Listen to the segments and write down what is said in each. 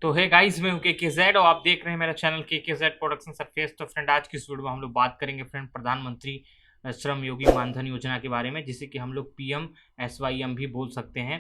तो है गाइस, मैं हूं के जेड और आप देख रहे हैं मेरा चैनल के जेड प्रोडक्शन सरफेस। तो फ्रेंड, आज की इस वीडियो में हम लोग बात करेंगे फ्रेंड प्रधानमंत्री श्रम योगी मानधन योजना के बारे में, जिसे कि हम लोग PMSYM भी बोल सकते हैं।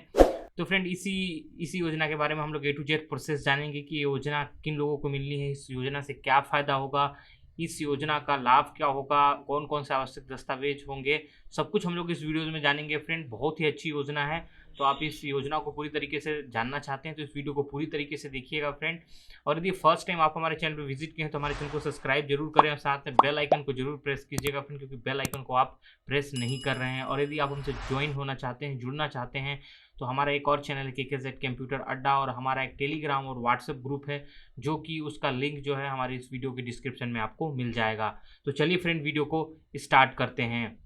तो फ्रेंड, इसी योजना के बारे में हम लोग A to Z प्रोसेस जानेंगे कि ये योजना किन लोगों को मिलनी है, इस योजना से क्या फ़ायदा होगा, इस योजना का लाभ क्या होगा, कौन कौन से आवश्यक दस्तावेज होंगे, सब कुछ हम लोग इस वीडियो में जानेंगे। फ्रेंड, बहुत ही अच्छी योजना है, तो आप इस योजना को पूरी तरीके से जानना चाहते हैं तो इस वीडियो को पूरी तरीके से देखिएगा फ्रेंड। और यदि फर्स्ट टाइम आप हमारे चैनल पर विजिट किए हैं तो हमारे चैनल को सब्सक्राइब जरूर करें और साथ में बेल आइकन को जरूर प्रेस कीजिएगा फ्रेंड, क्योंकि बेल आइकन को आप प्रेस नहीं कर रहे हैं। और यदि आप हमसे ज्वाइन होना चाहते हैं, जुड़ना चाहते हैं, तो हमारा एक और चैनल है KKZ कंप्यूटर अड्डा, और हमारा एक टेलीग्राम और व्हाट्सएप ग्रुप है, जो कि उसका लिंक जो है हमारे इस वीडियो के डिस्क्रिप्शन में आपको मिल जाएगा। तो चलिए फ्रेंड, वीडियो को स्टार्ट करते हैं।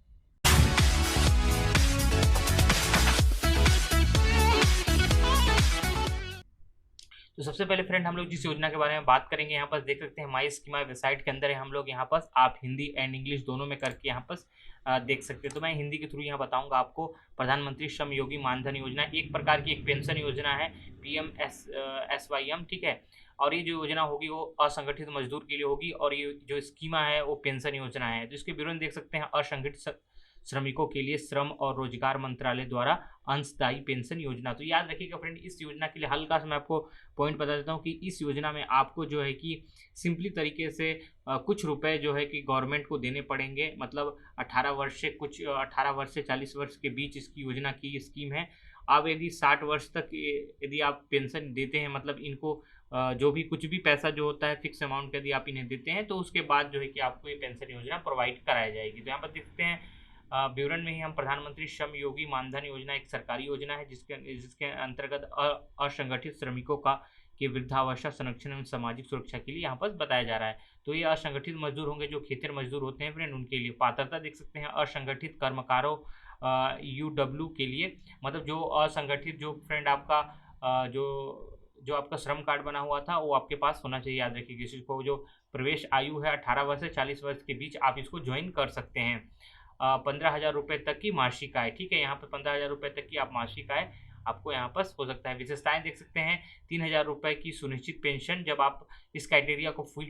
तो सबसे पहले फ्रेंड, हम लोग जिस योजना के बारे में बात करेंगे, यहाँ पर देख सकते हैं माई स्कीमा वेबसाइट के अंदर है हम लोग। यहाँ पर आप हिंदी एंड इंग्लिश दोनों में करके यहाँ पर देख सकते हैं। तो मैं हिंदी के थ्रू यहाँ बताऊंगा आपको। प्रधानमंत्री श्रम योगी मानधन योजना एक प्रकार की एक पेंशन योजना है, PMSYM, ठीक है। और ये जो योजना होगी वो असंगठित मजदूर के लिए होगी, और ये जो स्कीमा है वो पेंशन योजना है। तो इसके विवरण देख सकते हैं। असंगठित श्रमिकों के लिए श्रम और रोजगार मंत्रालय द्वारा अंशदायी पेंशन योजना। तो याद रखिएगा फ्रेंड, इस योजना के लिए हल्का सा मैं आपको पॉइंट बता देता हूँ कि इस योजना में आपको जो है कि सिंपली तरीके से कुछ रुपए जो है कि गवर्नमेंट को देने पड़ेंगे। मतलब 18 वर्ष से 40 वर्ष के बीच इसकी योजना की स्कीम है। आप यदि 60 वर्ष तक यदि आप पेंशन देते हैं, मतलब इनको जो भी कुछ भी पैसा जो होता है फिक्स अमाउंट यदि आप इन्हें देते हैं, तो उसके बाद जो है कि आपको ये पेंशन योजना प्रोवाइड कराई जाएगी। तो यहाँ पर देखते हैं विवरण में ही हम, प्रधानमंत्री श्रम योगी मानधन योजना एक सरकारी योजना है जिसके अंतर्गत असंगठित श्रमिकों के वृद्धावस्था संरक्षण एवं सामाजिक सुरक्षा के लिए यहाँ पर बताया जा रहा है। तो ये असंगठित मजदूर होंगे, जो खेतर मजदूर होते हैं फ्रेंड, उनके लिए पात्रता देख सकते हैं। असंगठित कर्मकारों UW के लिए, मतलब जो असंगठित जो फ्रेंड आपका जो आपका श्रम कार्ड बना हुआ था वो आपके पास होना चाहिए। याद रखिए, किसी को जो प्रवेश आयु है 18 वर्ष से 40 वर्ष के बीच, आप इसको ज्वाइन कर सकते हैं। 15,000 रुपये तक की मासिक आय, ठीक है। यहाँ पर 15,000 रुपये तक की आप मासिक आय आपको यहाँ पर हो सकता है। विशेषताएं देख सकते हैं। 3,000 रुपये की सुनिश्चित पेंशन, जब आप इस क्राइटेरिया को फुल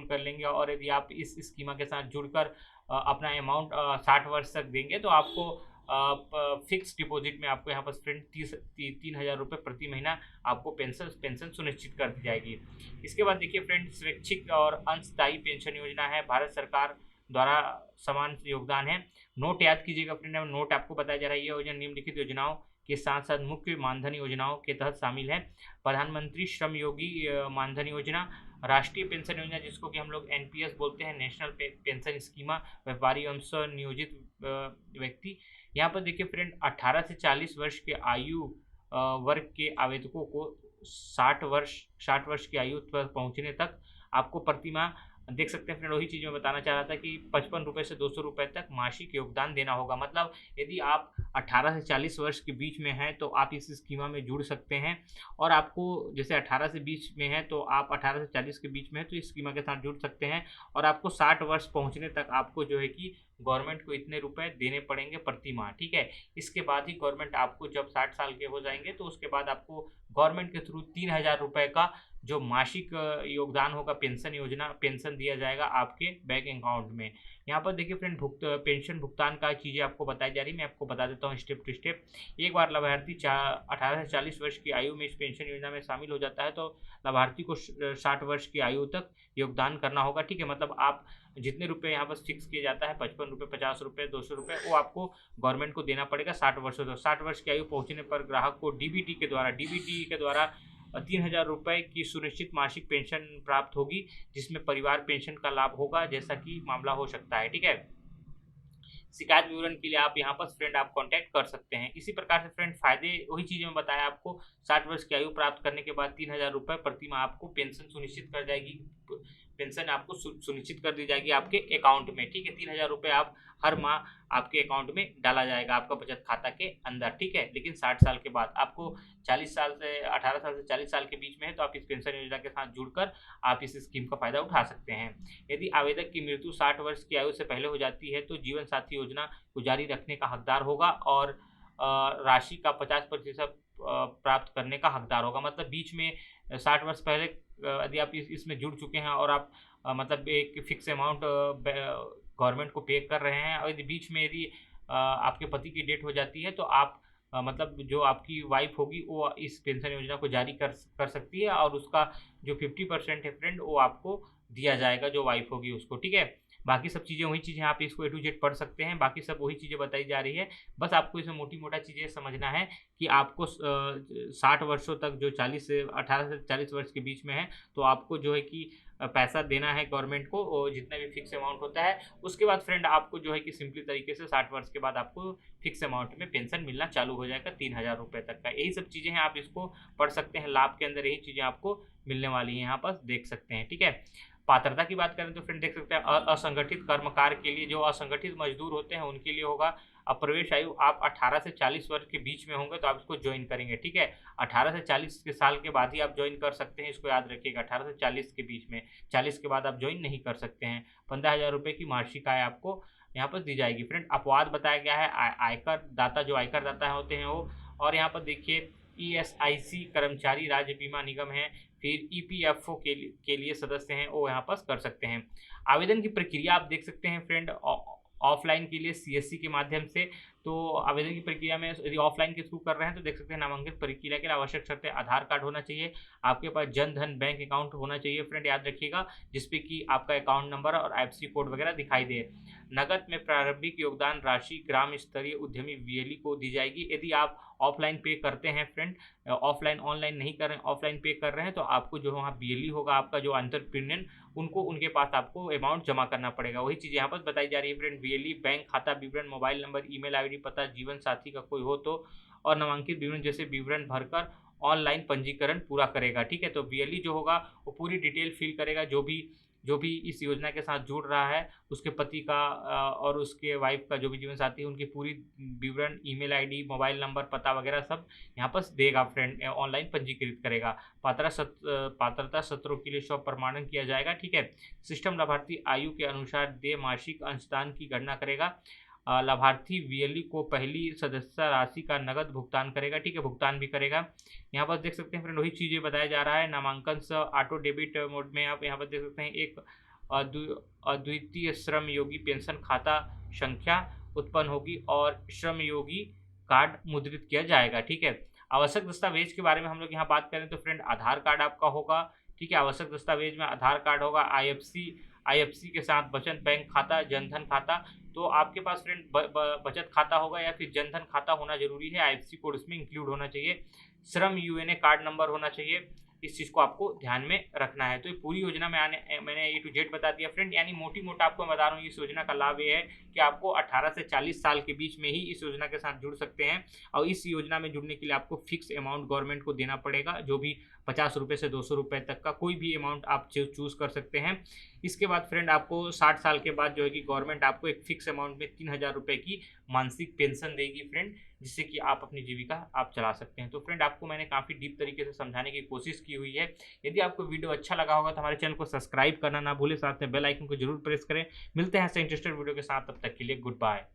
कर लेंगे और यदि आप इस स्कीमा के साथ जुड़कर अपना अमाउंट 60 वर्ष तक देंगे, तो आपको फिक्स डिपॉजिट में आपको यहाँ पर फ्रेंड 3,000 रुपये प्रति महीना आपको पेंशन सुनिश्चित कर दी जाएगी। इसके बाद देखिए फ्रेंड, स्वैच्छिक और अंशदायी पेंशन योजना है, भारत सरकार द्वारा समान योगदान है। नोट याद कीजिएगा फ्रेंड, नोट आपको बताया जा रहा है। ये योजना निम्नलिखित योजनाओं के साथ साथ मुख्य मानधन योजनाओं के तहत शामिल है। प्रधानमंत्री श्रम योगी मानधन योजना, राष्ट्रीय पेंशन योजना जिसको कि हम लोग NPS बोलते हैं, नेशनल पेंशन स्कीमा, व्यापारी एवं स्वनियोजित व्यक्ति। यहाँ पर देखिए फ्रेंड, 18 से 40 वर्ष के आयु वर्ग के आवेदकों को 60 वर्ष की आयु पर पहुँचने तक आपको प्रतिमाह देख सकते हैं फ्रेंड, वही चीज़ मैं बताना चाह रहा था कि 55 रुपये से 200 रुपये तक मासिक योगदान देना होगा। मतलब यदि आप 18 से 40 वर्ष के बीच में हैं तो आप इस स्कीमा में जुड़ सकते हैं। और आपको जैसे 18 से 20 में है तो आप 18 से 40 के बीच में है तो इस स्कीमा के साथ जुड़ सकते हैं। और आपको 60 वर्ष पहुंचने तक आपको जो है कि गवर्नमेंट को इतने रुपए देने पड़ेंगे प्रति माह, ठीक है। इसके बाद ही गवर्नमेंट आपको, जब 60 साल के हो जाएंगे तो उसके बाद आपको गवर्नमेंट के थ्रू 3,000 रुपये का जो मासिक योगदान होगा पेंशन दिया जाएगा आपके बैंक अकाउंट में। यहाँ पर देखिए फ्रेंड, पेंशन भुगतान का चीज़ें आपको बताई जा रही है, मैं आपको बता देता हूँ स्टेप टू स्टेप। एक बार लाभार्थी 18 से 40 वर्ष की आयु में इस पेंशन योजना में शामिल हो जाता है तो लाभार्थी को 60 वर्ष की आयु तक योगदान करना होगा, ठीक है। मतलब आप जितने रुपए यहाँ पर फिक्स किया जाता है, 55 रुपये, 50 रुपये, 200 रुपये, वो आपको गवर्नमेंट को देना पड़ेगा 60 वर्षों तक। 60 वर्ष की आयु पहुँचने पर ग्राहक को DBT के द्वारा 3,000 रुपये की सुनिश्चित मासिक पेंशन प्राप्त होगी, जिसमें परिवार पेंशन का लाभ होगा, जैसा कि मामला हो सकता है, ठीक है। शिकायत विवरण के लिए आप यहाँ पर फ्रेंड आप कांटेक्ट कर सकते हैं। इसी प्रकार से फ्रेंड, फायदे वही चीज़ें मैं बताया आपको। 60 वर्ष की आयु प्राप्त करने के बाद 3,000 रुपये प्रति माह आपको पेंशन सुनिश्चित कर जाएगी, पेंशन आपको सुनिश्चित कर दी जाएगी आपके अकाउंट में, ठीक है। 3,000 रुपये आप हर माह आपके अकाउंट में डाला जाएगा आपका बचत खाता के अंदर, ठीक है। लेकिन 60 साल के बाद आपको 18 साल से 40 साल के बीच में है तो आप इस पेंशन योजना के साथ जुड़कर आप इस स्कीम का फायदा उठा सकते हैं। यदि आवेदक की मृत्यु 60 वर्ष की आयु से पहले हो जाती है तो जीवन साथी योजना को जारी रखने का हकदार होगा, और राशि का 50% प्राप्त करने का हकदार होगा। मतलब बीच में 60 वर्ष पहले यदि आप इसमें जुड़ चुके हैं और आप मतलब एक फिक्स अमाउंट गवर्नमेंट को पे कर रहे हैं, और यदि बीच में यदि आपके पति की डेथ हो जाती है तो आप मतलब जो आपकी वाइफ होगी वो इस पेंशन योजना को जारी कर सकती है, और उसका जो 50% है फ्रेंड वो आपको दिया जाएगा जो वाइफ होगी उसको, ठीक है। बाकी सब चीज़ें वही चीज़ें आप इसको A to Z पढ़ सकते हैं, बाकी सब वही चीज़ें बताई जा रही है। बस आपको इसमें मोटी मोटा चीज़ें समझना है कि आपको 60 वर्षों तक जो 18 से 40 वर्ष के बीच में है, तो आपको जो है कि पैसा देना है गवर्नमेंट को, और जितना भी फिक्स अमाउंट होता है। उसके बाद फ्रेंड आपको जो है कि सिंपली तरीके से 60 वर्ष के बाद आपको फिक्स अमाउंट में पेंशन मिलना चालू हो जाएगा 3000 रुपये तक का। यही सब चीज़ें हैं, आप इसको पढ़ सकते हैं। लाभ के अंदर यही चीज़ें आपको मिलने वाली हैं, यहाँ पर देख सकते हैं, ठीक है। पात्रता की बात करें तो फ्रेंड देख सकते हैं असंगठित कर्मकार के लिए, जो असंगठित मजदूर होते हैं उनके लिए होगा। अब प्रवेश आयु आप 18 से 40 वर्ष के बीच में होंगे तो आप इसको ज्वाइन करेंगे, ठीक है। 18 से 40 के साल के बाद ही आप ज्वाइन कर सकते हैं, इसको याद रखिएगा। 18 से 40 के बीच में, 40 के बाद आप ज्वाइन नहीं कर सकते हैं। 15,000 रुपये की वार्षिक आय आपको यहाँ पर दी जाएगी। फ्रेंड अपवाद बताया गया है आयकर दाता, जो आयकर दाता होते हैं वो। और यहाँ पर देखिए ESIC कर्मचारी राज्य बीमा निगम है, फिर EPFO के लिए सदस्य हैं वो यहाँ पर कर सकते हैं। आवेदन की प्रक्रिया आप देख सकते हैं फ्रेंड, ऑफलाइन के लिए CSC के माध्यम से। तो आवेदन की प्रक्रिया में यदि ऑफलाइन के थ्रू कर रहे हैं तो देख सकते हैं नामांकन प्रक्रिया के लिए आवश्यक शर्तें आधार कार्ड होना चाहिए, आपके पास जन धन बैंक अकाउंट होना चाहिए फ्रेंड, याद रखिएगा, जिसपे कि आपका अकाउंट नंबर और IFSC कोड वगैरह दिखाई दे। नगद में प्रारंभिक योगदान राशि ग्राम स्तरीय उद्यमी VLE को दी जाएगी। यदि आप ऑफलाइन पे करते हैं फ्रेंड, ऑफलाइन ऑनलाइन नहीं कर रहे हैं, ऑफलाइन पे कर रहे हैं, तो आपको जो वहाँ VLE होगा आपका जो एंटरप्रेन्योर, उनको उनके पास आपको अमाउंट जमा करना पड़ेगा। वही चीज़ यहाँ पर बताई जा रही है फ्रेंड। VLE बैंक खाता विवरण, मोबाइल नंबर, ईमेल ID पता, जीवन साथी का कोई हो तो, और नामांकित विवरण जैसे विवरण भरकर ऑनलाइन पंजीकरण पूरा करेगा, ठीक है। तो VLE जो होगा वो पूरी डिटेल फिल करेगा, जो भी इस योजना के साथ जुड़ रहा है, उसके पति का और उसके वाइफ का जो भी जीवन साथी है, उनकी पूरी विवरण, ईमेल ID, मोबाइल नंबर, पता वगैरह सब यहाँ पर देगा फ्रेंड, ऑनलाइन पंजीकृत करेगा। पात्रता सत्रों के लिए स्व प्रमाणन किया जाएगा, ठीक है। सिस्टम लाभार्थी आयु के अनुसार देय मासिक अंशदान की गणना करेगा। लाभार्थी VLE को पहली सदस्यता राशि का नगद भुगतान करेगा, ठीक है, भुगतान भी करेगा। यहाँ पर देख सकते हैं फ्रेंड वही चीज़ें बताया जा रहा है। नामांकन ऑटो डेबिट मोड में आप यहाँ पर देख सकते हैं एक अद्वितीय श्रम योगी पेंशन खाता संख्या उत्पन्न होगी और श्रम योगी कार्ड मुद्रित किया जाएगा, ठीक है। आवश्यक दस्तावेज के बारे में हम लोग यहाँ बात करें तो फ्रेंड आधार कार्ड आपका होगा, ठीक है। आवश्यक दस्तावेज में आधार कार्ड होगा, IFSC के साथ बचत बैंक खाता, जनधन खाता। तो आपके पास फ्रेंड बचत खाता होगा या फिर जनधन खाता होना जरूरी है, IFSC कोड इसमें इंक्लूड होना चाहिए। श्रम UNA कार्ड नंबर होना चाहिए, इस चीज़ को आपको ध्यान में रखना है। तो ये पूरी योजना में मैंने A to Z बता दिया फ्रेंड, यानी मोटी मोटा आपको मैं बता रहा हूँ। इस योजना का लाभ ये है कि आपको 18 से 40 साल के बीच में ही इस योजना के साथ जुड़ सकते हैं, और इस योजना में जुड़ने के लिए आपको फिक्स अमाउंट गवर्नमेंट को देना पड़ेगा, जो भी 50 रुपये से 200 रुपये तक का कोई भी अमाउंट आप चूज़ कर सकते हैं। इसके बाद फ्रेंड आपको 60 साल के बाद जो है कि गवर्नमेंट आपको एक फिक्स अमाउंट में 3000 रुपये की मासिक पेंशन देगी फ्रेंड, जिससे कि आप अपनी जीविका आप चला सकते हैं। तो फ्रेंड आपको मैंने काफ़ी डीप तरीके से समझाने की कोशिश की हुई है। यदि आपको वीडियो अच्छा लगा होगा तो हमारे चैनल को सब्सक्राइब करना ना भूलें, साथ में बेल आइकन को जरूर प्रेस करें। मिलते हैं ऐसे इंटरेस्टेड वीडियो के साथ, तब तक के लिए गुड बाय।